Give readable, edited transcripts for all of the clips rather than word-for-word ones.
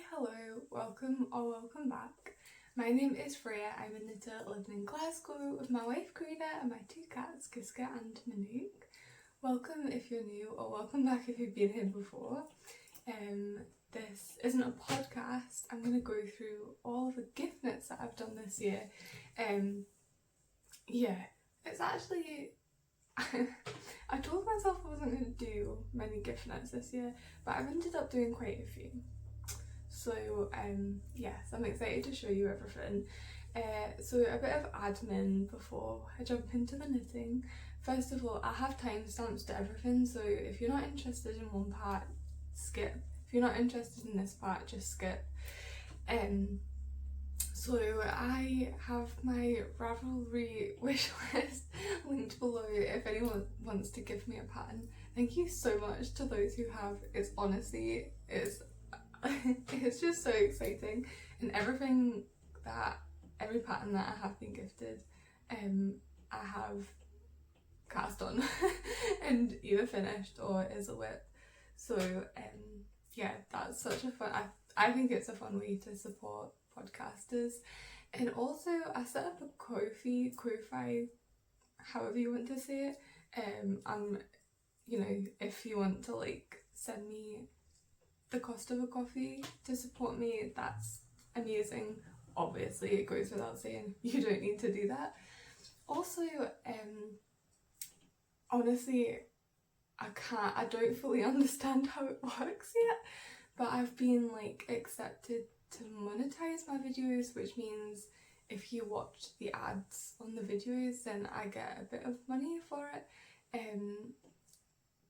Hello, welcome back. My name is Freya. I'm a knitter living in Glasgow with my wife Karina and my two cats, Kiska and Manook. Welcome if you're new, or welcome back if you've been here before. This isn't a podcast. I'm going to go through all the gift knits that I've done this year. It's actually... I told myself I wasn't going to do many gift knits this year, but I've ended up doing quite a few. So yes, I'm excited to show you everything. So a bit of admin before I jump into the knitting. First of all, I have timestamps to everything, so if you're not interested in one part, skip. If you're not interested in this part, just skip. So I have my Ravelry wish list linked below if anyone wants to give me a pattern. Thank you so much to those who have. It's honestly, it's just so exciting, and every pattern that I have been gifted, I have cast on and either finished or is a whip. So yeah, that's such a fun. I think it's a fun way to support podcasters. And also I set up a Ko-fi, however you want to say it. If you want to send me the cost of a coffee to support me, that's amazing. Obviously it goes without saying, you don't need to do that. Also, honestly, I don't fully understand how it works yet, but I've been accepted to monetize my videos, which means if you watch the ads on the videos, then I get a bit of money for it.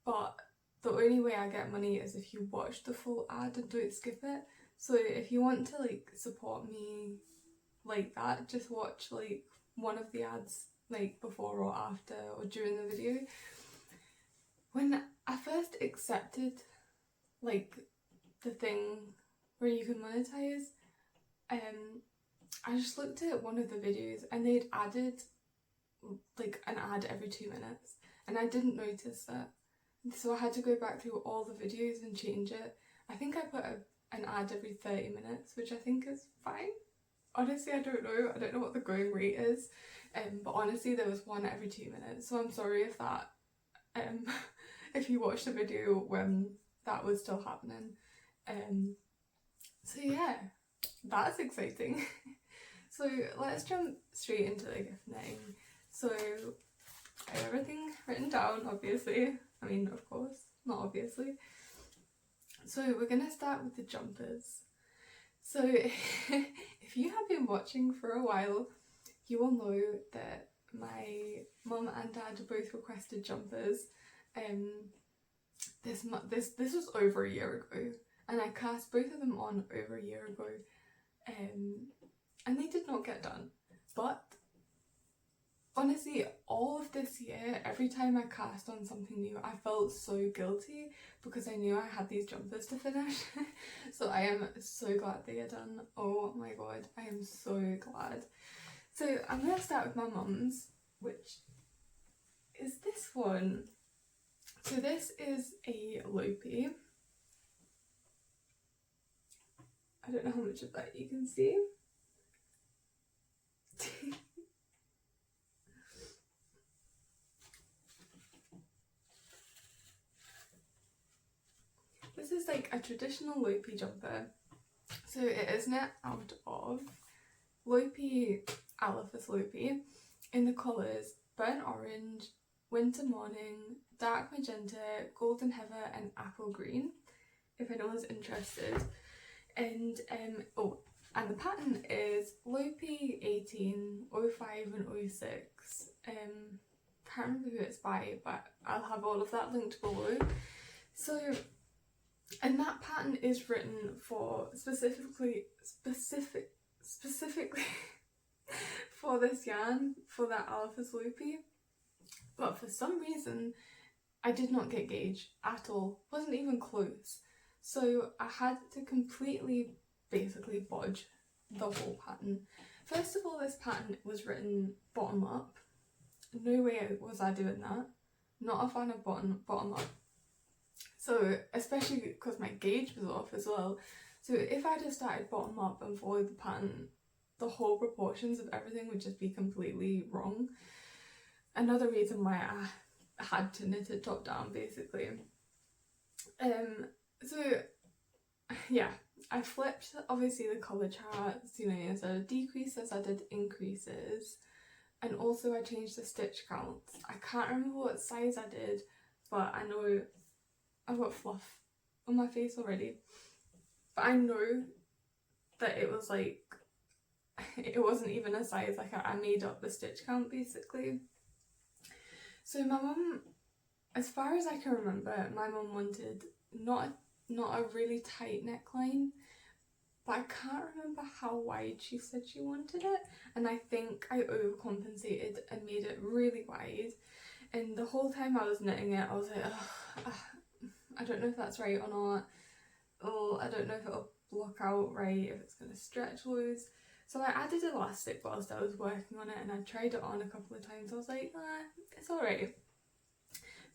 But the only way I get money is if you watch the full ad and don't skip it. So if you want to support me like that, just watch one of the ads before or after or during the video. When I first accepted the thing where you can monetize, I just looked at one of the videos and they'd added an ad every 2 minutes, and I didn't notice that. So I had to go back through all the videos and change it. I think I put an ad every 30 minutes, which I think is fine. Honestly, I don't know what the going rate is, but honestly there was one every 2 minutes, so I'm sorry if that if you watched the video when that was still happening. So yeah, that's exciting. So let's jump straight into the gift knitting. So I have everything written down, obviously. I mean, of course, not obviously. So we're gonna start with the jumpers. So if you have been watching for a while, you will know that my mum and dad both requested jumpers. This was over a year ago, and I cast both of them on over a year ago, and they did not get done. But honestly, all of this year, every time I cast on something new, I felt so guilty because I knew I had these jumpers to finish. So I am so glad they are done. Oh my god, I am so glad. So I'm going to start with my mum's, which is this one. So this is a Lopi. I don't know how much of that you can see. This is a traditional Lopi jumper. So it is knit out of Lopi, Alaphus Lopi, in the colours burnt orange, winter morning, dark magenta, golden heather and apple green, if anyone's interested. And and the pattern is Lopi 18, 05 and 06. Can't remember who it's by, but I'll have all of that linked below. So, and that pattern is written for specifically for this yarn, for that Alaphus Lopi. But for some reason, I did not get gauge at all. Wasn't even close. So I had to completely, basically bodge the whole pattern. First of all, this pattern was written bottom up. No way was I doing that. Not a fan of bottom up. So, especially because my gauge was off as well. So if I just started bottom up and followed the pattern, the whole proportions of everything would just be completely wrong. Another reason why I had to knit it top down, basically. So yeah, I flipped obviously the colour charts, you know, instead of decreases I did increases, and also I changed the stitch counts. I can't remember what size I did, but I know I've got fluff on my face already, but I know that it was like, it wasn't even a size, like I made up the stitch count basically. So my mum, as far as I can remember, my mum wanted not a really tight neckline, but I can't remember how wide she said she wanted it, and I think I overcompensated and made it really wide. And the whole time I was knitting it, I was like, I don't know if that's right or not. Oh, I don't know if it'll block out right, if it's going to stretch loads. So I added elastic whilst I was working on it, and I tried it on a couple of times. I was like, it's alright.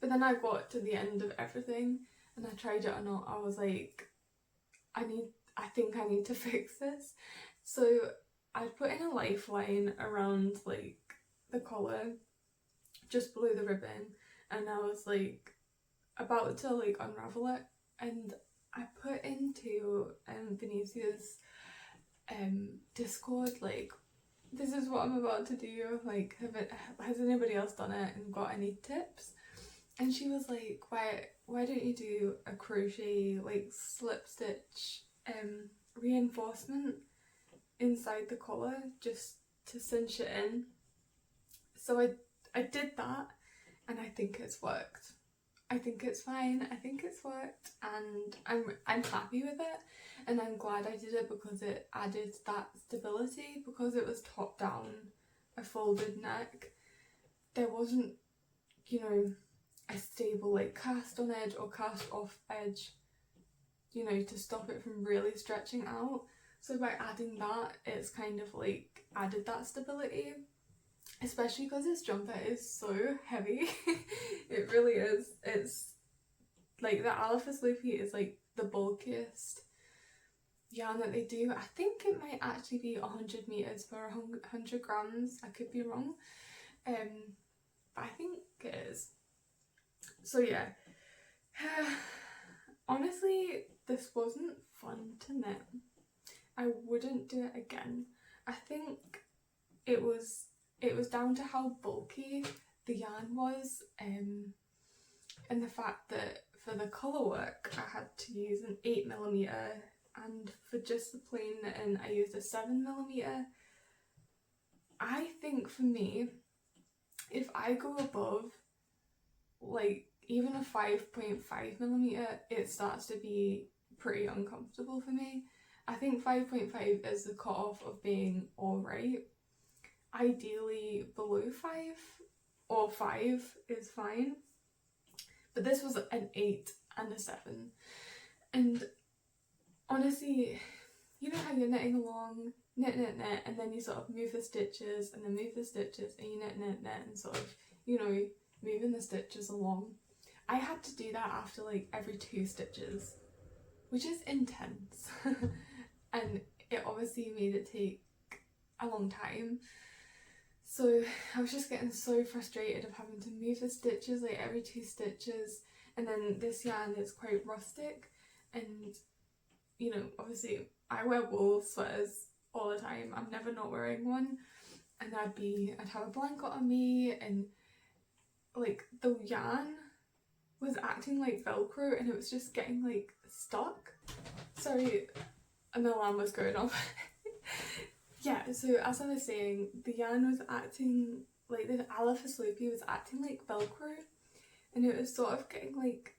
But then I got to the end of everything and I tried it on. I was like, I think I need to fix this. So I put in a lifeline around like the collar, just below the ribbon, and I was like about to like unravel it, and I put into Venetia's Discord, like, this is what I'm about to do, like, has anybody else done it and got any tips? And she was like, why don't you do a crochet like slip stitch reinforcement inside the collar just to cinch it in? So I did that, and I think it's worked. I think it's fine, I think it's worked, and I'm happy with it, and I'm glad I did it because it added that stability. Because it was top down, a folded neck, there wasn't, you know, a stable like cast on edge or cast off edge, you know, to stop it from really stretching out. So by adding that, it's kind of like added that stability, especially because this jumper is so heavy. It really is. It's like the Alaphus Lopi is like the bulkiest yarn that they do. I think it might actually be 100 meters for 100 grams. I could be wrong, but I think it is. So yeah, honestly, this wasn't fun to knit. I wouldn't do it again. I think it was down to how bulky the yarn was, and the fact that for the colour work I had to use an 8mm, and for just the plain knitting I used a 7mm. I think for me, if I go above like even a 5.5mm, it starts to be pretty uncomfortable for me. I think 5.5 is the cutoff of being alright. Ideally below 5, or 5 is fine, but this was an 8 and a 7, and honestly, you know how you're knitting along, knit, and then you sort of move the stitches, and then move the stitches, and you knit, and sort of, you know, moving the stitches along. I had to do that after like every 2 stitches, which is intense. And it obviously made it take a long time. So I was just getting so frustrated of having to move the stitches like every 2 stitches, and then this yarn is quite rustic, and you know, obviously I wear wool sweaters all the time, I'm never not wearing one, and I'd have a blanket on me, and like the yarn was acting like Velcro, and it was just getting like stuck. Sorry, an alarm was going off. Yeah, so as I was saying, the yarn was acting like, the Alaphus Lopi was acting like Velcro, and it was sort of getting like,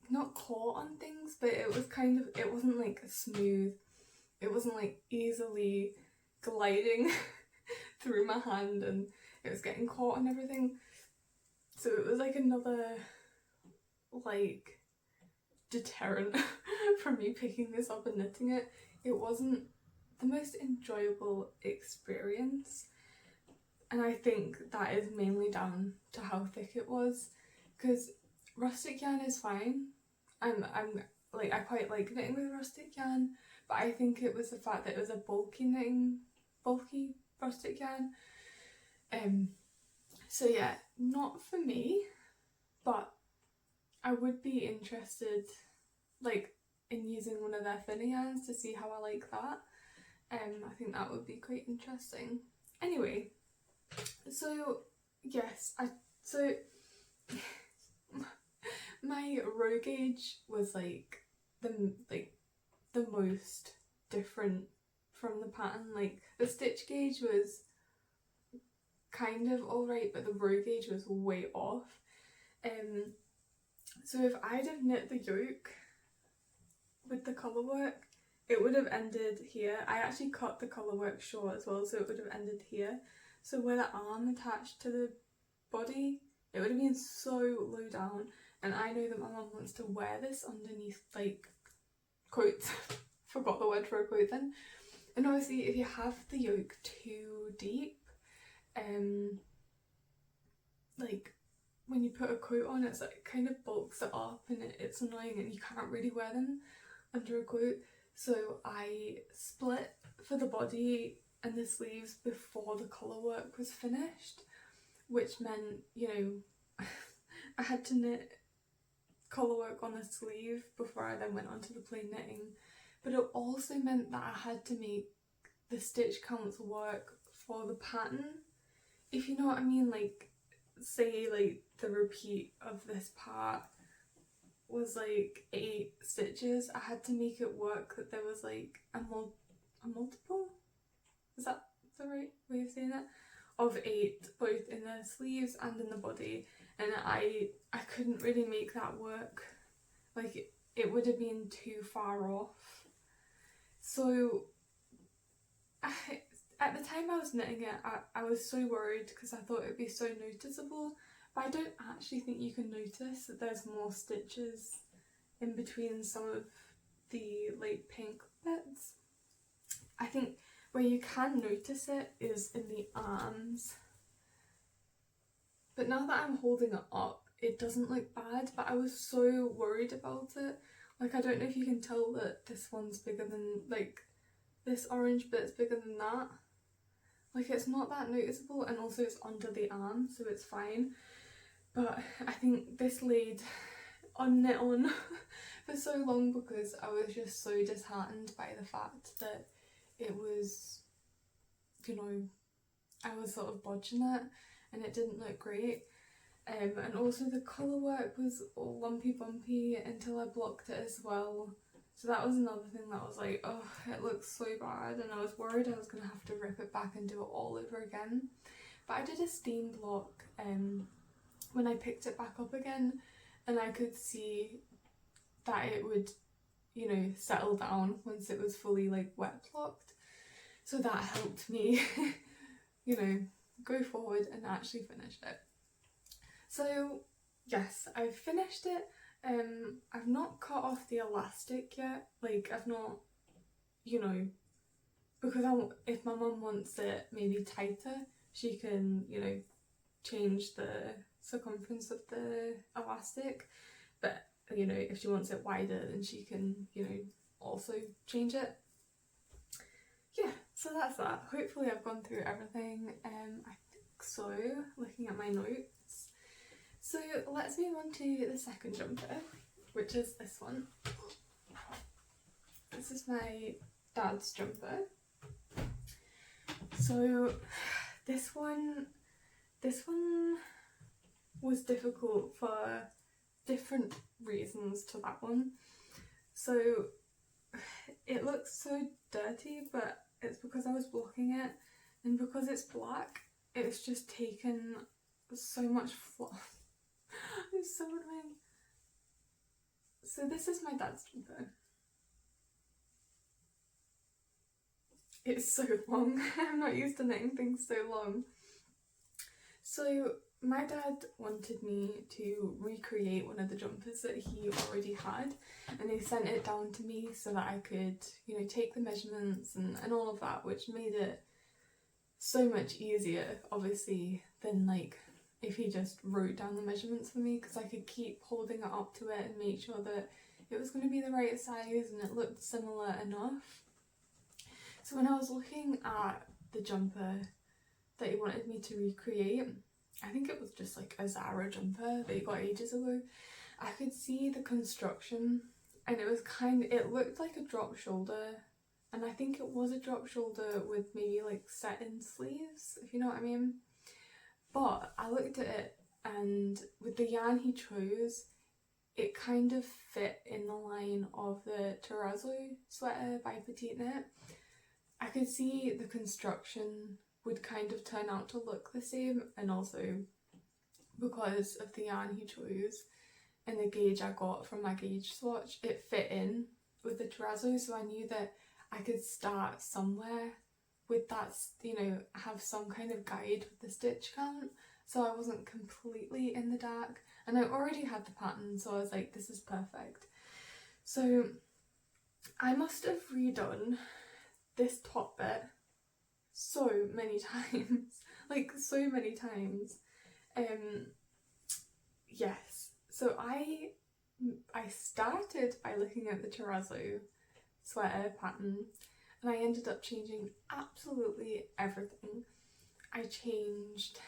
not caught on things, but it was kind of, it wasn't like smooth, it wasn't like easily gliding through my hand, and it was getting caught on everything. So it was like another like deterrent from me picking this up and knitting it. It wasn't the most enjoyable experience, and I think that is mainly down to how thick it was, because rustic yarn is fine. I'm like I quite like knitting with rustic yarn, but I think it was the fact that it was a bulky rustic yarn. So yeah, not for me, but I would be interested like in using one of their thinner yarns to see how I like that. I think that would be quite interesting. Anyway, so yes, my row gauge was like the most different from the pattern. Like the stitch gauge was kind of alright, but the row gauge was way off. So if I'd have knit the yoke with the colour work, it would have ended here. I actually cut the colour work short as well, so it would have ended here. So where the arm attached to the body, it would have been so low down. And I know that my mum wants to wear this underneath like quotes. Forgot the word for a quote then. And obviously if you have the yoke too deep, like when you put a coat on, it's like kind of bulks it up and it's annoying and you can't really wear them under a coat. So I split for the body and the sleeves before the colour work was finished, which meant, you know, I had to knit colour work on the sleeve before I then went on to the plain knitting. But it also meant that I had to make the stitch counts work for the pattern, if you know what I mean. Like say like the repeat of this part was like 8 stitches, I had to make it work that there was like a multiple, is that the right way of saying it, of 8 both in the sleeves and in the body, and I couldn't really make that work. Like it would have been too far off. So at the time I was knitting it, I was so worried because I thought it would be so noticeable, but I don't actually think you can notice that there's more stitches in between some of the light pink bits. I think where you can notice it is in the arms. But now that I'm holding it up, it doesn't look bad, but I was so worried about it. Like I don't know if you can tell that this one's bigger than, like this orange bit's bigger than that. Like it's not that noticeable, and also it's under the arm, so it's fine. But I think this laid on knit on for so long because I was just so disheartened by the fact that it was, you know, I was sort of bodging it and it didn't look great. And also the colour work was all lumpy bumpy until I blocked it as well. So that was another thing that was like, oh, it looks so bad, and I was worried I was going to have to rip it back and do it all over again. But I did a steam block when I picked it back up again, and I could see that it would, you know, settle down once it was fully like wet blocked. So that helped me, you know, go forward and actually finish it. So yes, I've finished it. I've not cut off the elastic yet. Like I've not, you know, because if my mum wants it maybe tighter, she can, you know, change the circumference of the elastic. But you know, if she wants it wider, then she can, you know, also change it. Yeah, so that's that. Hopefully I've gone through everything. I think so, looking at my notes. So let's move on to the second jumper, which is this one. This is my dad's jumper. So this one was difficult for different reasons to that one. So it looks so dirty, but it's because I was blocking it, and because it's black, it's just taken so much fluff. It's so annoying. So this is my dad's jumper. It's so long. I'm not used to knitting things so long. So my dad wanted me to recreate one of the jumpers that he already had, and he sent it down to me so that I could, you know, take the measurements and all of that, which made it so much easier, obviously, than like if he just wrote down the measurements for me, because I could keep holding it up to it and make sure that it was going to be the right size and it looked similar enough. So when I was looking at the jumper that he wanted me to recreate, I think it was just like a Zara jumper that he got ages ago, I could see the construction and it was it looked like a drop shoulder, and I think it was a drop shoulder with maybe like set-in sleeves, if you know what I mean. But I looked at it and with the yarn he chose, it kind of fit in the line of the Terrazzo sweater by Petite Knit. I could see the construction would kind of turn out to look the same, and also because of the yarn he chose and the gauge I got from my gauge swatch, it fit in with the Terrazzo, so I knew that I could start somewhere with that, you know, have some kind of guide with the stitch count, so I wasn't completely in the dark, and I already had the pattern, so I was like, this is perfect. So I must have redone this top bit so many times, like so many times. Yes, so I started by looking at the Terrazzo sweater pattern, and I ended up changing absolutely everything. I changed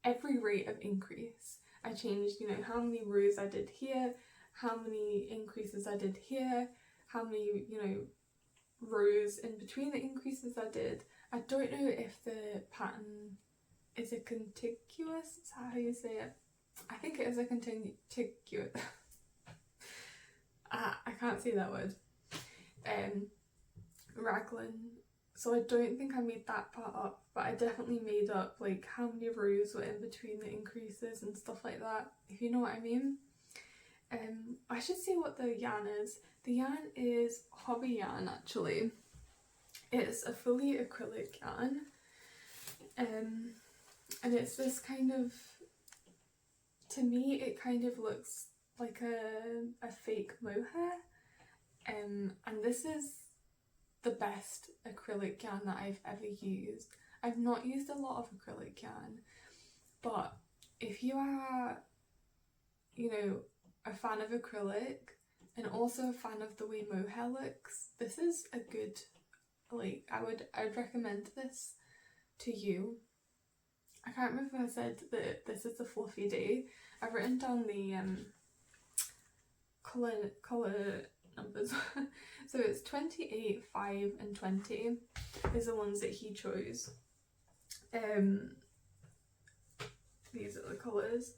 every rate of increase. I changed, you know, how many rows I did here, how many increases I did here, how many, you know, rows in between the increases I did. I don't know if the pattern is a contiguous, is that how you say it? I think it is a contiguous. I can't say that word. Raglan. So I don't think I made that part up, but I definitely made up like how many rows were in between the increases and stuff like that, if you know what I mean. I should say what the yarn is. The yarn is hobby yarn actually. It's a fully acrylic yarn. And it's this kind of, to me it kind of looks like a fake mohair. And this is the best acrylic yarn that I've ever used. I've not used a lot of acrylic yarn, but if you are, you know, a fan of acrylic and also a fan of the way mohair looks, this is a good, like, I'd recommend this to you. I can't remember if I said that this is a fluffy day. I've written down the colour numbers. So it's 28, 5 and 20 is the ones that he chose. These are the colours.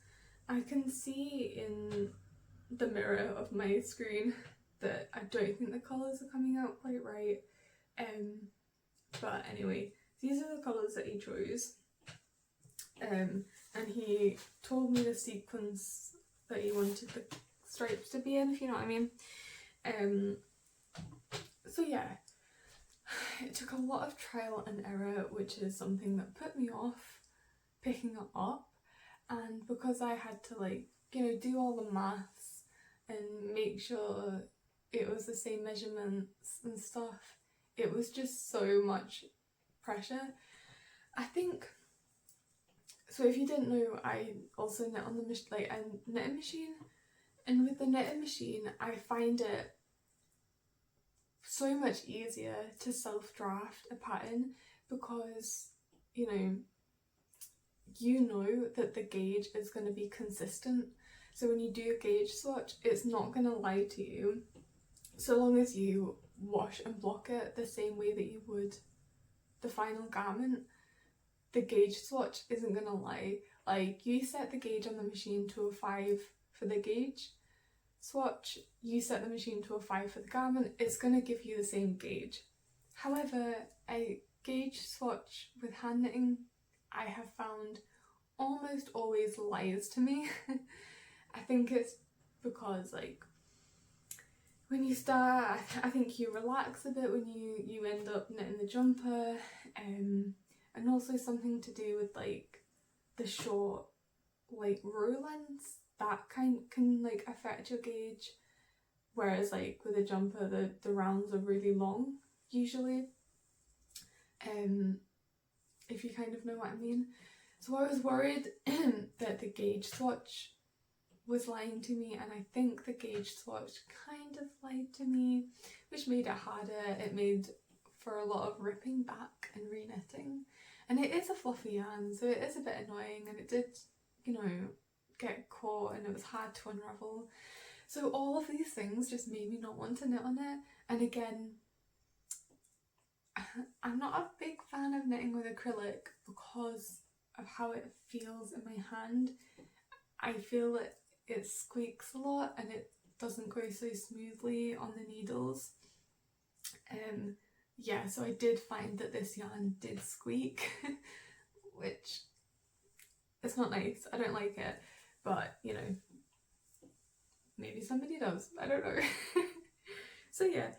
I can see in the mirror of my screen that I don't think the colours are coming out quite right. But anyway, these are the colours that he chose. And he told me the sequence that he wanted the stripes to be in, if you know what I mean. So yeah, it took a lot of trial and error, which is something that put me off picking it up, and because I had to, like, you know, do all the maths and make sure it was the same measurements and stuff, it was just so much pressure. I think, so if you didn't know, I also knit on the a knitting machine, and with the knitting machine I find it so much easier to self-draft a pattern, because you know that the gauge is going to be consistent. So when you do a gauge swatch, it's not going to lie to you, so long as you wash and block it the same way that you would the final garment. The gauge swatch isn't going to lie. Like, you set the gauge on the machine to a 5 for the gauge swatch, you set the machine to a 5 for the garment, it's going to give you the same gauge. However, a gauge swatch with hand knitting, I have found, almost always lies to me. I think it's because, like, when you start, I think you relax a bit when you end up knitting the jumper, and also something to do with, like, the short, like, row lengths, that can like affect your gauge, whereas like with a jumper the rounds are really long usually, if you kind of know what I mean. So I was worried that the gauge swatch was lying to me, and I think the gauge swatch kind of lied to me, which made it harder. It made for a lot of ripping back and re-knitting, and it is a fluffy yarn, so it is a bit annoying, and it did, you know, get caught and it was hard to unravel. So all of these things just made me not want to knit on it. And again, I'm not a big fan of knitting with acrylic because of how it feels in my hand. I feel it squeaks a lot and it doesn't go so smoothly on the needles. Yeah, so I did find that this yarn did squeak, which it's not nice. I don't like it, but you know, maybe somebody does. I don't know. So yeah,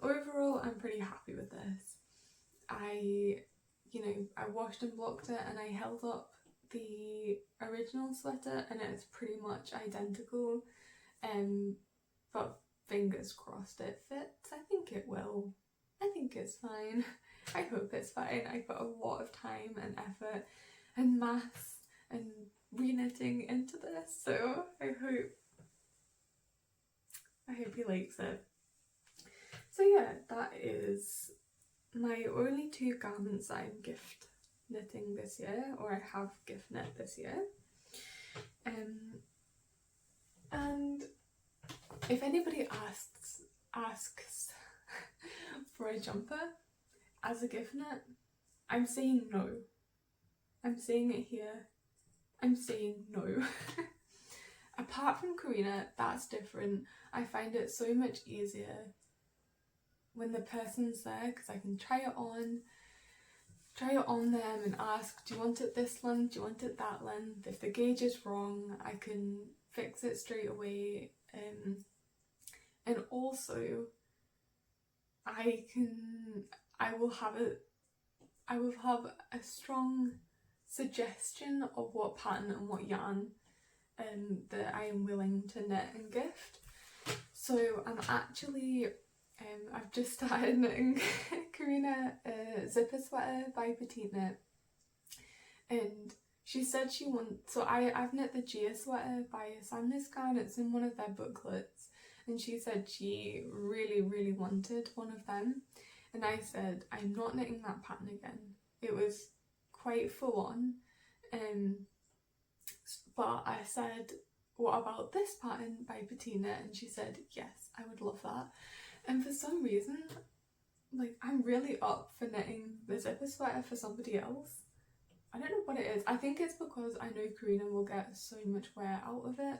overall I'm pretty happy with this. I washed and blocked it and I held up the original sweater and it's pretty much identical, but fingers crossed it fits. I think it will. I think it's fine. I hope it's fine. I put a lot of time and effort and maths and re-knitting into this, so I hope he likes it. So yeah, that is my only 2 garments that I'm gift knitting this year, or I have gift knit this year. And if anybody asks for a jumper as a gift knit, I'm saying no. I'm saying it here. I'm saying no. Apart from Karina, that's different. I find it so much easier when the person's there because I can try it on them and ask, do you want it this length, do you want it that length? If the gauge is wrong, I can fix it straight away. And also I will have a strong suggestion of what pattern and what yarn that I am willing to knit and gift. So I'm actually I've just started knitting Karina a zipper sweater by Petite Knit, and she said she wants, so I've knit the Gia sweater by Samniscan. It's in one of their booklets, and she said she really wanted one of them, and I said I'm not knitting that pattern again. It was quite full on, but I said, what about this pattern by Petite Knit? And she said yes, I would love that. And for some reason, like, I'm really up for knitting the zipper sweater for somebody else. I don't know what it is. I think it's because I know Karina will get so much wear out of it,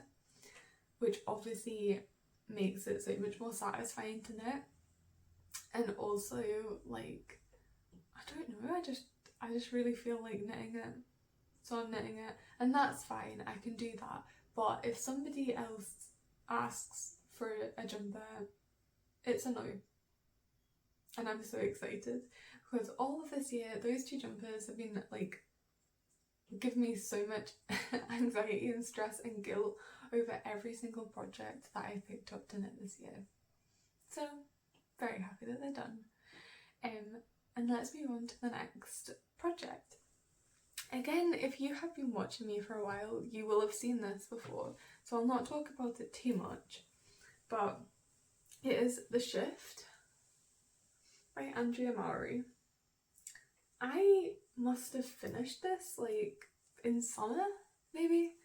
which obviously makes it so much more satisfying to knit. And also, like, I don't know, I just really feel like knitting it. So I'm knitting it, and that's fine, I can do that. But if somebody else asks for a jumper, it's a no. And I'm so excited because all of this year, those 2 jumpers have been like giving me so much anxiety and stress and guilt over every single project that I picked up to knit this year. So very happy that they're done. And let's move on to the next project. Again, if you have been watching me for a while, you will have seen this before, so I'll not talk about it too much, but it is The Shift by Andrea Mowry. I must have finished this like in summer, maybe.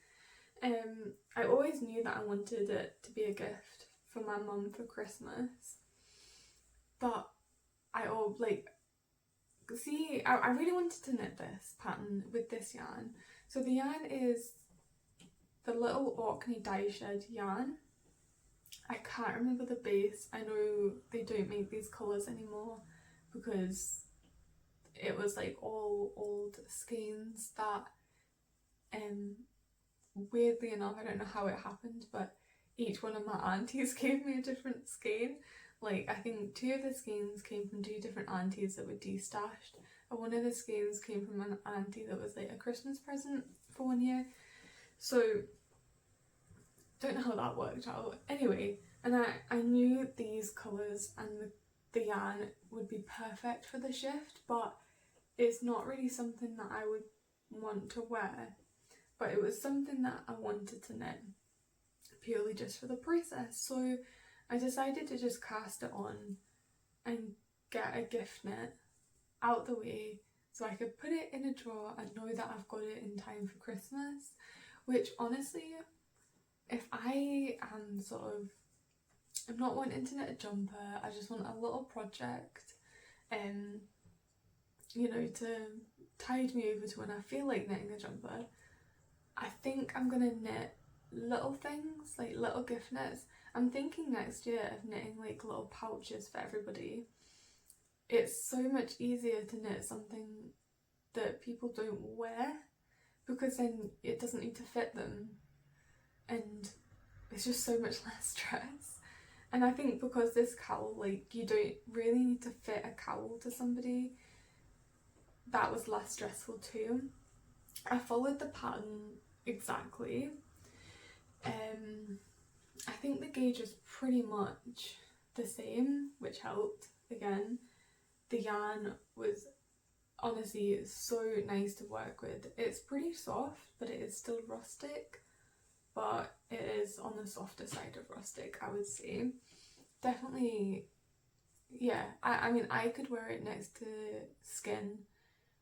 I always knew that I wanted it to be a gift for my mum for Christmas, but I really wanted to knit this pattern with this yarn. So the yarn is the little Orkney dye shed yarn. I can't remember the base. I know they don't make these colours anymore because it was like all old skeins that, weirdly enough, I don't know how it happened, but each one of my aunties gave me a different skein. Like, I think 2 of the skeins came from 2 different aunties that were destashed, and one of the skeins came from an auntie that was like a Christmas present for 1 year. So don't know how that worked out. Anyway, and I knew these colours and the yarn would be perfect for the shift, but it's not really something that I would want to wear. But it was something that I wanted to knit. purely just for the process. So I decided to just cast it on and get a gift knit out the way so I could put it in a drawer and know that I've got it in time for Christmas. Which honestly, if I am sort of, I'm not wanting to knit a jumper, I just want a little project, you know, to tide me over to when I feel like knitting a jumper. I think I'm gonna knit little things, like little gift knits. I'm thinking next year of knitting like little pouches for everybody. It's so much easier to knit something that people don't wear, because then it doesn't need to fit them and it's just so much less stress. And I think because this cowl, like, you don't really need to fit a cowl to somebody, that was less stressful too. I followed the pattern exactly. I think the gauge was pretty much the same, which helped. Again, the yarn was honestly so nice to work with. It's pretty soft, but it is still rustic, but it is on the softer side of rustic, I would say. Definitely, yeah, I mean, I could wear it next to skin,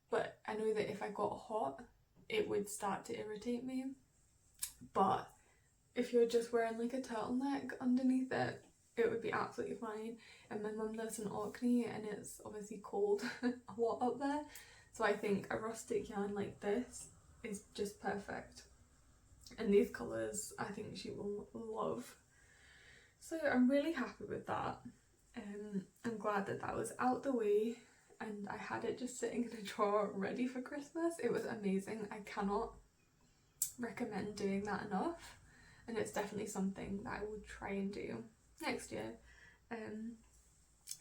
but I know that if I got hot, it would start to irritate me. But if you're just wearing like a turtleneck underneath it, it would be absolutely fine. And my mum lives in Orkney and it's obviously cold a lot up there, so I think a rustic yarn like this is just perfect. And these colours I think she will love. So I'm really happy with that. I'm glad that that was out the way and I had it just sitting in a drawer ready for Christmas. It was amazing. I cannot recommend doing that enough, and it's definitely something that I would try and do next year.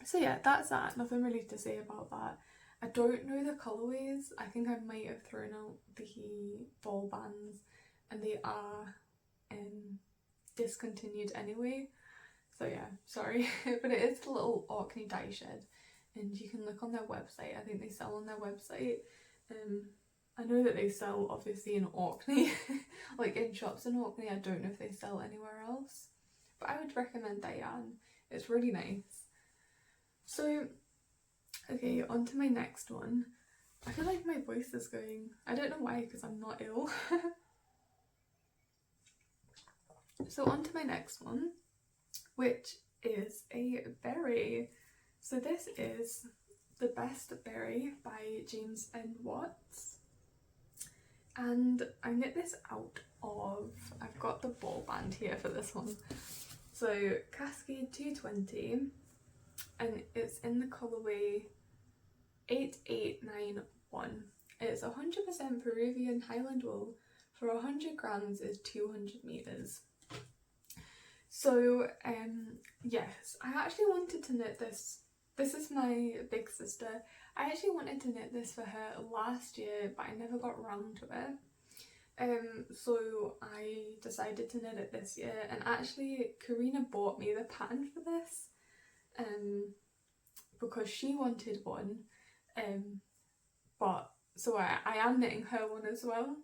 So yeah, that's that. Nothing really to say about that. I don't know the colourways. I think I might have thrown out the ball bands and they are discontinued anyway. So yeah, sorry. But it is the little Orkney dye shed and you can look on their website. I think they sell on their website. I know that they sell obviously in Orkney, like in shops in Orkney. I don't know if they sell anywhere else, but I would recommend that yarn. It's really nice. So, okay, on to my next one. I feel like my voice is going, I don't know why, because I'm not ill. So on to my next one, which is a beret. So this is the Best Beret by James and Watts. And I knit this out of, I've got the ball band here for this one. So Cascade 220, and it's in the colourway 8891. It's 100% Peruvian Highland wool. For 100 grams is 200 meters. So yes, I actually wanted to knit this. This is my big sister. I actually wanted to knit this for her last year, but I never got around to it. So I decided to knit it this year, and actually Karina bought me the pattern for this because she wanted one. But so I am knitting her one as well,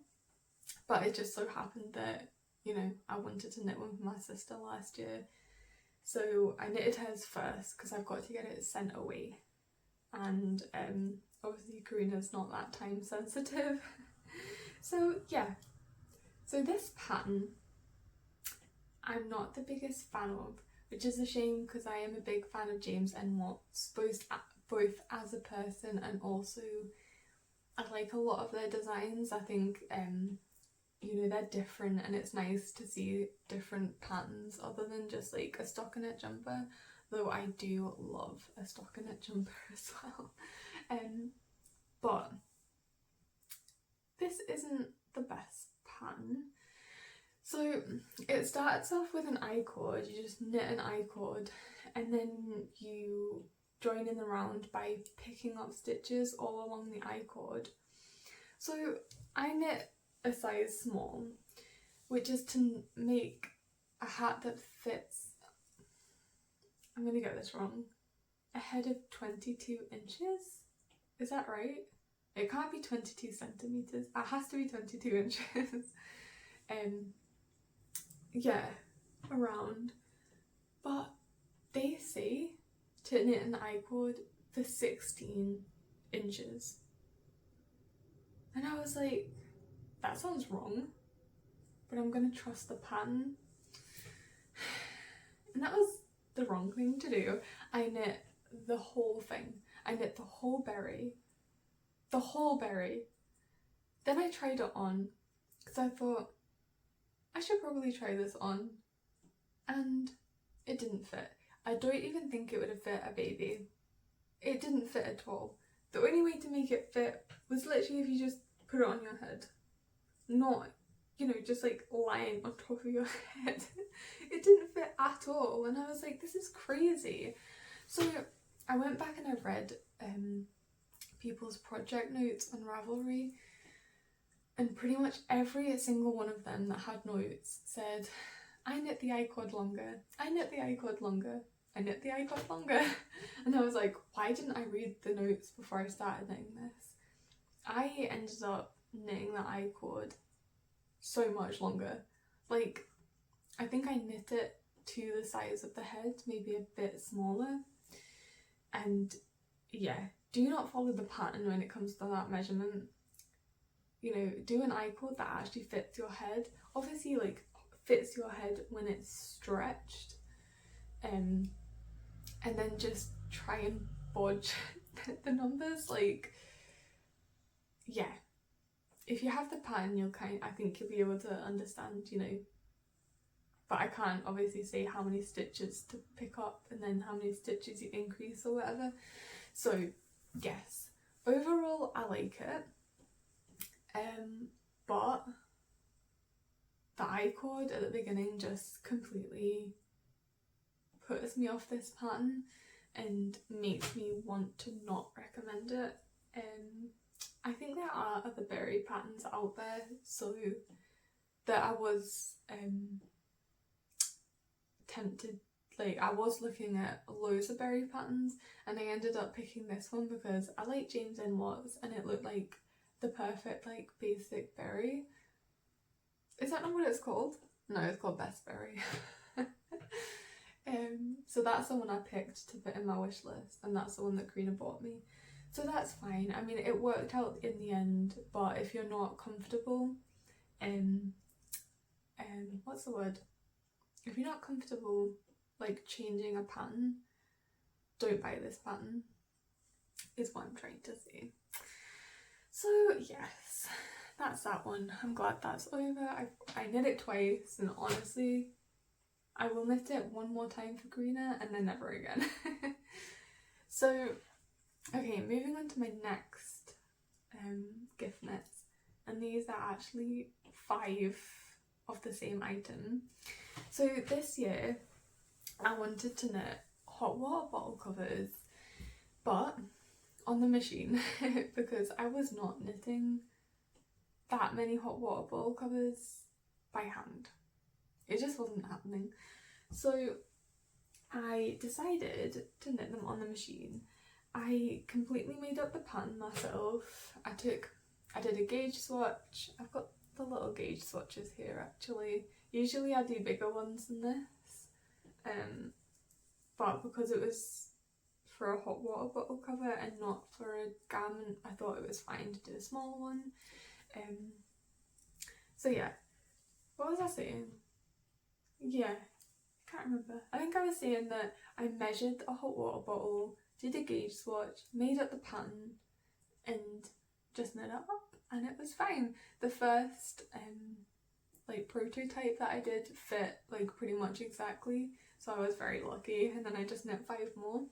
but it just so happened that, you know, I wanted to knit one for my sister last year. So I knitted hers first because I've got to get it sent away, and obviously Karina's not that time sensitive. So yeah, so this pattern I'm not the biggest fan of, which is a shame because I am a big fan of James and Watts, both as a person and also I like a lot of their designs. I think you know, they're different and it's nice to see different patterns other than just like a stockinette jumper, though I do love a stockinette jumper as well. But this isn't the best pattern. So it starts off with an I-cord. You just knit an I-cord and then you join in the round by picking up stitches all along the I-cord. So I knit a size small, which is to make a hat that fits, I'm gonna get this wrong, a head of 22 inches? Is that right? It can't be 22 centimetres, it has to be 22 inches. Yeah, around, but they say to knit an I-cord for 16 inches. And I was like, that sounds wrong, but I'm gonna trust the pattern. And that was the wrong thing to do. I knit the whole thing. I knit the whole berry. The whole berry. Then I tried it on, because I thought, I should probably try this on. And it didn't fit. I don't even think it would have fit a baby. It didn't fit at all. The only way to make it fit was literally if you just put it on your head. Not, you know, just like lying on top of your head. It didn't fit at all, and I was like, this is crazy. So I went back and I read people's project notes on Ravelry, and pretty much every single one of them that had notes said, I knit the I-cord longer, I knit the I-cord longer, I knit the I-cord longer. And I was like, why didn't I read the notes before I started knitting this? I ended up knitting the I-cord so much longer. Like, I think I knit it to the size of the head, maybe a bit smaller. And yeah, do not follow the pattern when it comes to that measurement. You know, do an I-cord that actually fits your head. Obviously, like, fits your head when it's stretched. And then just try and bodge the numbers. Like, yeah. If you have the pattern, I think you'll be able to understand, you know. But I can't obviously say how many stitches to pick up and then how many stitches you increase or whatever. So yes, overall I like it. But the I-cord at the beginning just completely puts me off this pattern and makes me want to not recommend it. I think there are other berry patterns out there, so that I was tempted, like I was looking at loads of berry patterns, and I ended up picking this one because I like James N. Watts and it looked like the perfect like basic berry. Is that not what it's called? No, it's called Best Berry. So that's the one I picked to put in my wish list, and that's the one that Karina bought me. So that's fine. I mean, it worked out in the end, but if you're not comfortable, what's the word? If you're not comfortable, like, changing a pattern, don't buy this pattern, is what I'm trying to say. So, yes, that's that one. I'm glad that's over. I knit it twice, and honestly, I will knit it one more time for Karina, and then never again. So, okay, moving on to my next gift knits, and these are actually 5 of the same item. So this year I wanted to knit hot water bottle covers, but on the machine because I was not knitting that many hot water bottle covers by hand. It just wasn't happening. So I decided to knit them on the machine. I completely made up the pattern myself. I did a gauge swatch. I've got the little gauge swatches here actually. Usually I do bigger ones than this, but because it was for a hot water bottle cover and not for a garment, I thought it was fine to do a small one. So yeah, what was I saying? Yeah, I can't remember. I think I was saying that I measured a hot water bottle, did a gauge swatch, made up the pattern, and just knit it up, and it was fine. The first like prototype that I did fit like pretty much exactly, so I was very lucky, and then I just knit 5 more.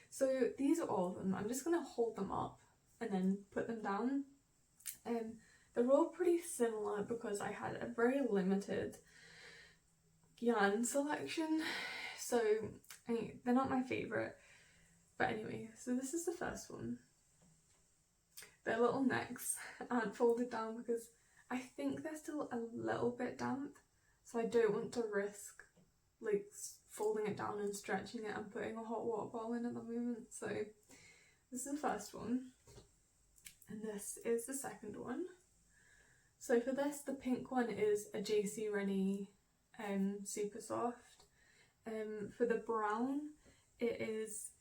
So these are all of them. I'm just gonna hold them up and then put them down. They're all pretty similar because I had a very limited yarn selection, so they're not my favourite. But anyway, so this is the first one. Their little necks aren't folded down because I think they're still a little bit damp, so I don't want to risk like folding it down and stretching it and putting a hot water bottle in at the moment. So this is the first one, and this is the second one. So for this, the pink one is a JC Rennie super soft. For the brown, it is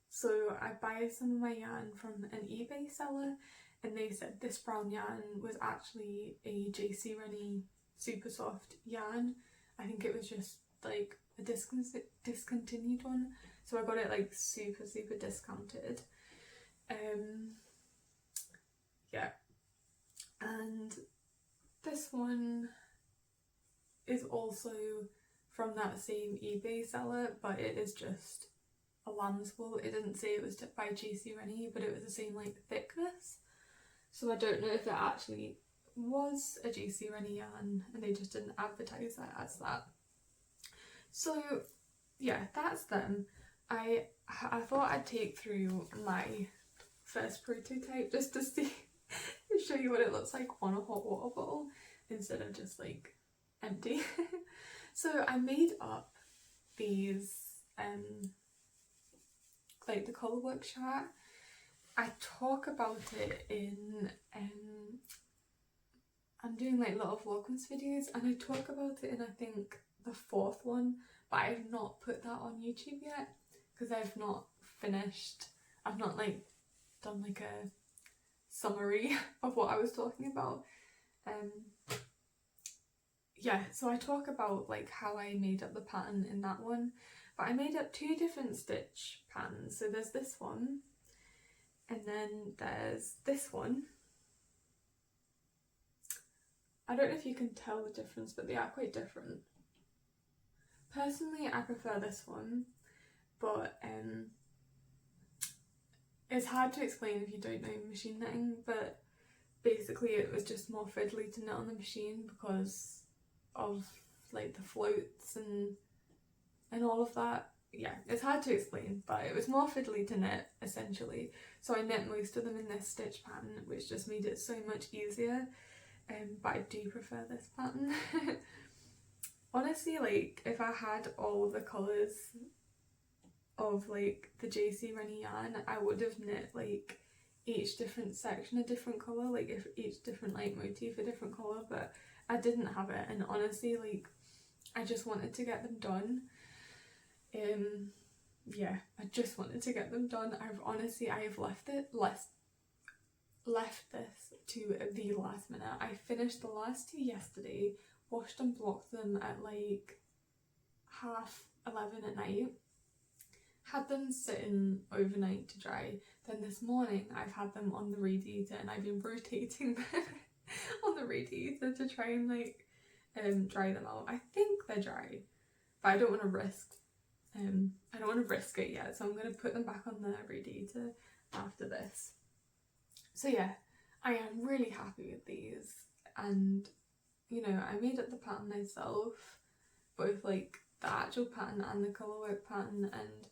so I buy some of my yarn from an eBay seller, and they said this brown yarn was actually a JC Rennie super soft yarn. I think it was just like a discontinued one, so I got it like super discounted. Yeah, and this one is also from that same eBay seller, but it is just a lamb's wool. It didn't say it was by JC Rennie, but it was the same like thickness, so I don't know if it actually was a JC Rennie yarn and they just didn't advertise it as that. So yeah, that's them. I thought I'd take through my first prototype just to see show you what it looks like on a hot water bottle instead of just like empty. So I made up these like the colourwork chart. I talk about it in I'm doing like little vlogmas videos, and I talk about it in I think the 4th one, but I've not put that on YouTube yet because I've not finished. I've not like done like a summary of what I was talking about. Yeah, so I talk about like how I made up the pattern in that one, but I made up 2 different stitch patterns. So there's this one, and then there's this one. I don't know if you can tell the difference, but they are quite different. Personally, I prefer this one, but it's hard to explain if you don't know machine knitting, but basically it was just more fiddly to knit on the machine because of like the floats and all of that. Yeah, it's hard to explain, but it was more fiddly to knit essentially. So I knit most of them in this stitch pattern, which just made it so much easier. But I do prefer this pattern. Honestly, like if I had all of the colours of like the JC Rennie yarn, I would have knit like each different section a different colour, like if each different like motif a different colour, but I didn't have it, and honestly like I just wanted to get them done. Yeah, I just wanted to get them done. I have left this to the last minute. I finished the last 2 yesterday, washed and blocked them at like 11:30 at night, had them sitting overnight to dry. Then this morning I've had them on the radiator, and I've been rotating them on the radiator to try and like dry them out. I think they're dry, but I don't want to risk it yet, so I'm going to put them back on the radiator after this. So yeah, I am really happy with these, and you know, I made up the pattern myself, both like the actual pattern and the colourwork pattern, and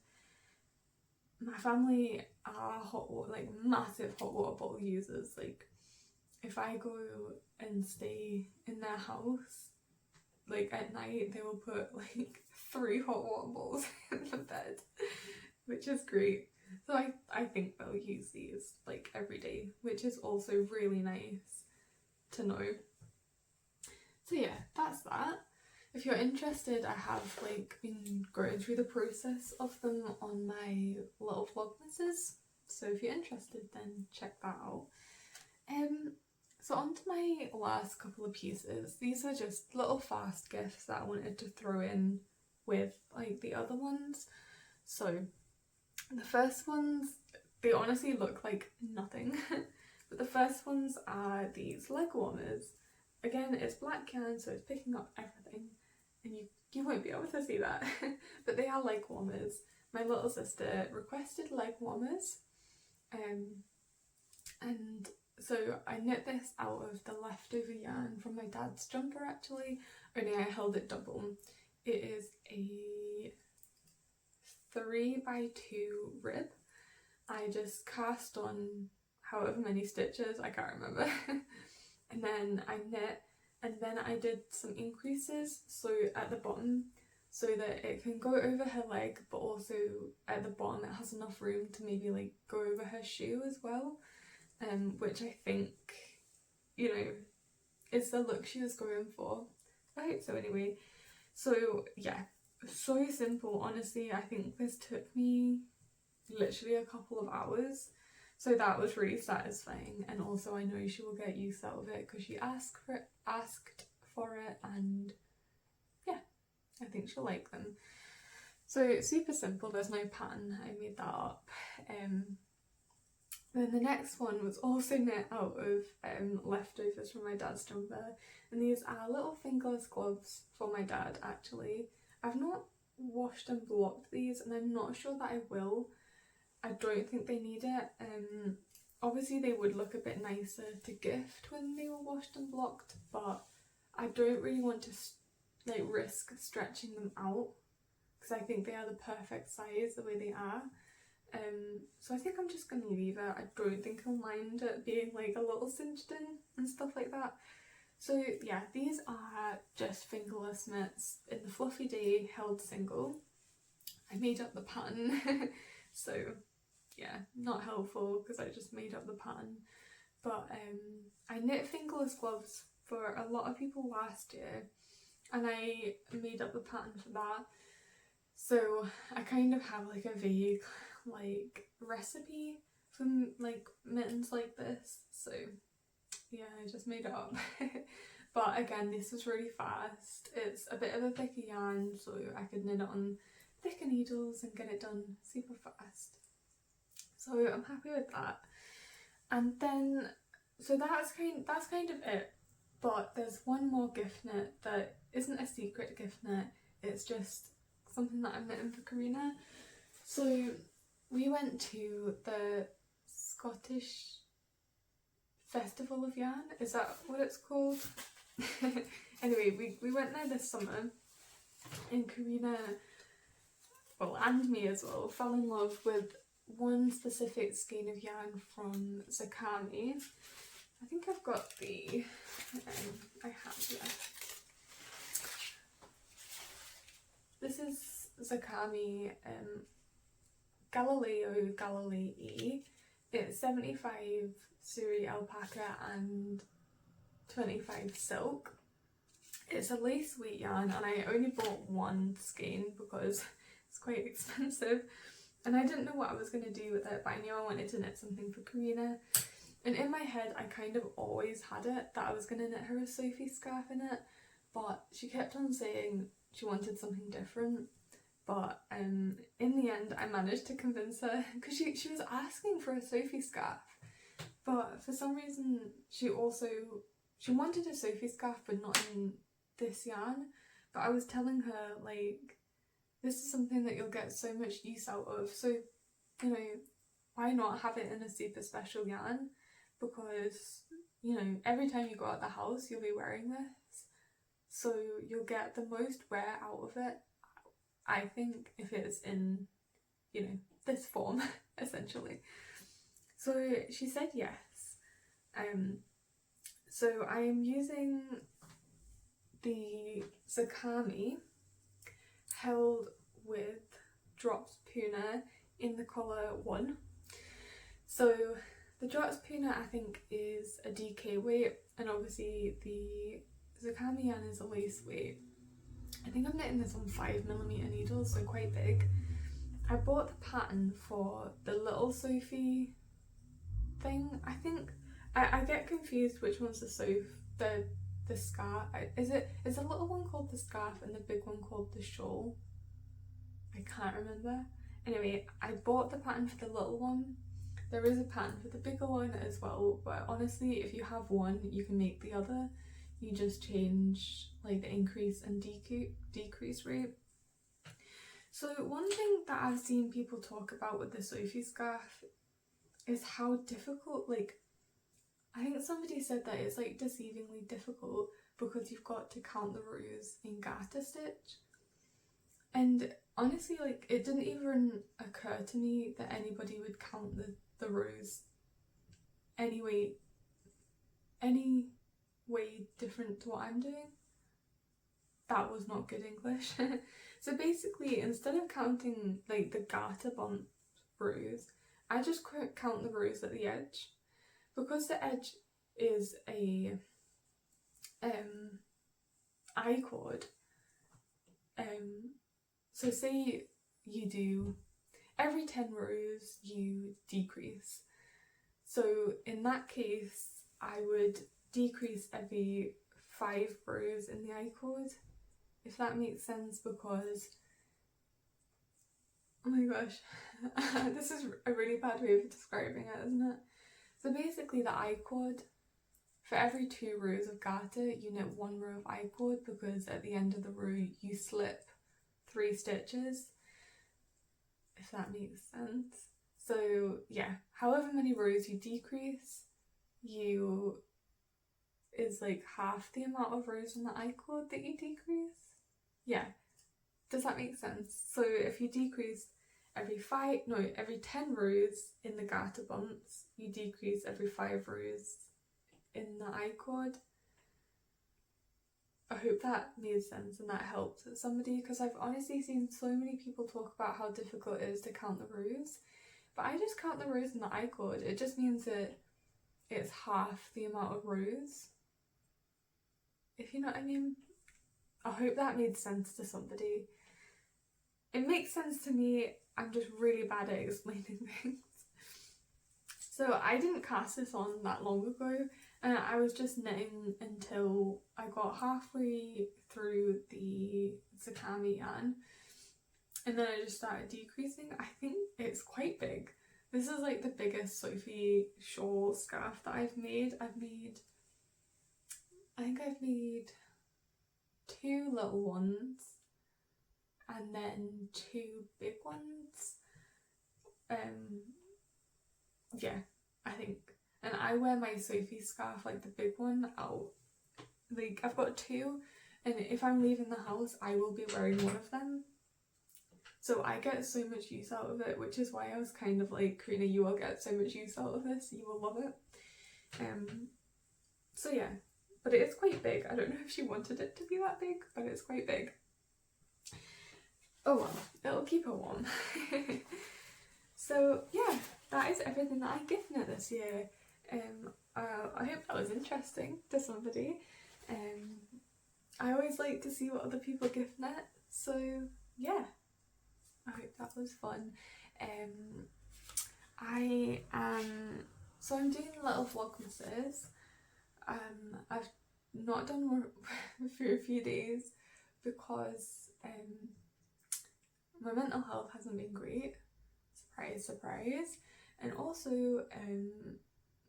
my family are like massive hot water bottle users. Like if I go and stay in their house, like at night, they will put like 3 hot water bottles in the bed, which is great. So I think they'll use these like every day, which is also really nice to know. So yeah, that's that. If you're interested, I have like been going through the process of them on my little vlogmases, so if you're interested then check that out. So on to my last couple of pieces. These are just little fast gifts that I wanted to throw in with like the other ones. So the first ones, they honestly look like nothing, but the first ones are these leg warmers. Again, it's black yarn, so it's picking up everything, and you won't be able to see that, but they are leg warmers. My little sister requested leg warmers, and so I knit this out of the leftover yarn from my dad's jumper actually, only I held it double. It is a 3x2 rib. I just cast on however many stitches, I can't remember, and then I knit, and then I did some increases so at the bottom so that it can go over her leg, but also at the bottom it has enough room to maybe like go over her shoe as well, which I think, you know, it's the look she was going for. I hope so anyway. So yeah, so simple. Honestly, I think this took me literally a couple of hours. So that was really satisfying, and also I know she will get use out of it because she asked for it, and yeah, I think she'll like them. So super simple, there's no pattern, I made that up. Then the next one was also knit out of leftovers from my dad's jumper, and these are little fingerless gloves for my dad actually. I've not washed and blocked these, and I'm not sure that I will. I don't think they need it. Obviously they would look a bit nicer to gift when they were washed and blocked, but I don't really want to like risk stretching them out because I think they are the perfect size the way they are. So I think I'm just going to leave it. I don't think I'll mind it being like a little cinched in and stuff like that. So yeah, these are just fingerless mitts in the fluffy day held single. I made up the pattern, so yeah, not helpful because I just made up the pattern. But I knit fingerless gloves for a lot of people last year, and I made up the pattern for that. So I kind of have like a vague like recipe for like mittens like this. So yeah, I just made it up. But again, this was really fast. It's a bit of a thicker yarn, so I could knit it on thicker needles and get it done super fast. So I'm happy with that. And then, so that's kind of it. But there's one more gift knit that isn't a secret gift knit. It's just something that I'm knitting for Karina. So we went to the Scottish Festival of Yarn. Is that what it's called? Anyway, we went there this summer, and Karina, well, and me as well, fell in love with one specific skein of yarn from Zakami. I think I've got the, I have here. This is Zakami Galileo Galilei. It's 75 Suri alpaca and 25 silk. It's a lace weight yarn, and I only bought one skein because it's quite expensive, and I didn't know what I was going to do with it, but I knew I wanted to knit something for Karina. And in my head I kind of always had it that I was going to knit her a Sophie scarf in it, but she kept on saying she wanted something different. But in the end I managed to convince her, because she was asking for a Sophie scarf, but for some reason she wanted a Sophie scarf but not in this yarn. But I was telling her, like, this is something that you'll get so much use out of, so you know, why not have it in a super special yarn, because you know, every time you go out the house you'll be wearing this, so you'll get the most wear out of it, I think, if it's in, you know, this form essentially. So she said yes. So I am using the Zakami held with drops Puna in the colour 1. So the drops Puna I think is a DK weight, and obviously the Zakami yarn is a lace weight. I think I'm knitting this on 5mm needles, so quite big. I bought the pattern for the little Sophie thing. I think I get confused which one's the scarf. Is the little one called the scarf and the big one called the shawl? I can't remember. Anyway, I bought the pattern for the little one. There is a pattern for the bigger one as well, but honestly if you have one you can make the other. You just change like the increase and decrease rate. So one thing that I've seen people talk about with the Sophie scarf is how difficult, like, I think somebody said that it's like deceivingly difficult because you've got to count the rows in garter stitch. And honestly, like, it didn't even occur to me that anybody would count the rows any way different to what I'm doing. That was not good English. So basically, instead of counting like the garter bump rows, I just count the rows at the edge. Because the edge is a I-cord, so say you do every 10 rows you decrease. So in that case, I would decrease every 5 rows in the I-cord, if that makes sense, because, oh my gosh, this is a really bad way of describing it, isn't it? So basically the I-cord, for every 2 rows of garter, you knit 1 row of I-cord, because at the end of the row you slip 3 stitches, if that makes sense. So yeah, however many rows you decrease, is like half the amount of rows in the I-cord that you decrease. Yeah, does that make sense? So if you decrease every 10 rows in the garter bumps, you decrease every 5 rows in the I-cord. I hope that made sense and that helped somebody, because I've honestly seen so many people talk about how difficult it is to count the rows, but I just count the rows in the I-cord. It just means that it's half the amount of rows, if you know what I mean. I hope that made sense to somebody. It makes sense to me, I'm just really bad at explaining things. So I didn't cast this on that long ago, and I was just knitting until I got halfway through the Sakami yarn, and then I just started decreasing. I think it's quite big. This is like the biggest Sophie shawl scarf that I've made. I think I've made 2 little ones and then 2 big ones. Yeah, I think. And I wear my Sophie scarf, like the big one, out. Like, I've got 2, and if I'm leaving the house, I will be wearing one of them. So I get so much use out of it, which is why I was kind of like, Karina, you will get so much use out of this, you will love it. So yeah, but it is quite big. I don't know if she wanted it to be that big, but it's quite big. Oh well, it'll keep her warm. So yeah, that is everything that I gift knit this year. I hope that was interesting to somebody. I always like to see what other people gift knit, so yeah, I hope that was fun. I'm doing little vlogmases. I've not done one for a few days because my mental health hasn't been great. Surprise, surprise. And also,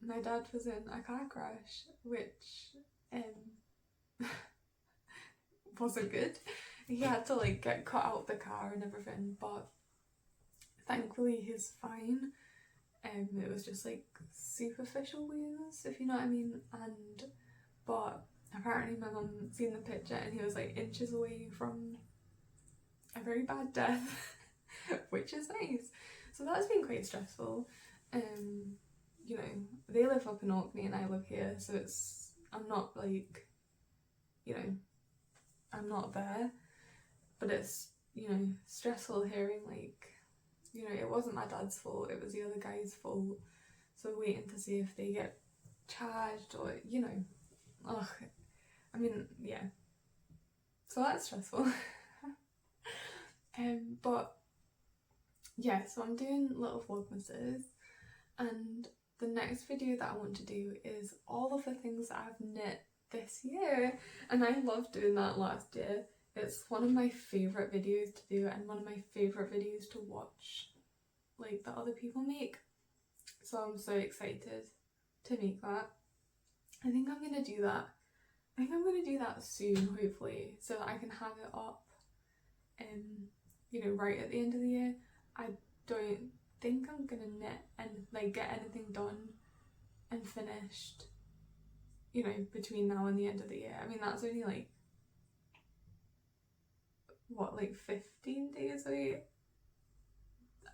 my dad was in a car crash, which wasn't good. He had to like get cut out the car and everything, but thankfully he's fine. It was just like superficial wounds, if you know what I mean. But apparently my mum seen the picture and he was like inches away from a very bad death, which is nice. So that's been quite stressful. You know, they live up in Orkney and I live here, so I'm not like, you know, I'm not there, but it's, you know, stressful hearing like, you know, it wasn't my dad's fault, it was the other guy's fault, so waiting to see if they get charged or, you know, ugh, I mean, yeah, so that's stressful. But yeah, so I'm doing little vlogmases, and the next video that I want to do is all of the things that I've knit this year, and I loved doing that last year. It's one of my favourite videos to do and one of my favourite videos to watch, like, that other people make. So I'm so excited to make that. I think I'm going to do that. I think I'm going to do that soon, hopefully, so that I can have it up, you know, right at the end of the year. I don't think I'm going to knit and like get anything done and finished, you know, between now and the end of the year. I mean, that's only like, what, like 15 days away?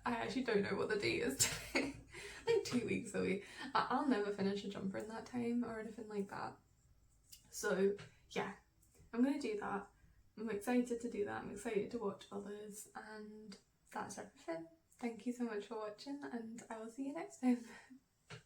I actually don't know what the date is today. Like 2 weeks away. I'll never finish a jumper in that time or anything like that. So yeah, I'm gonna do that. I'm excited to do that. I'm excited to watch others, and that's everything. Thank you so much for watching, and I will see you next time.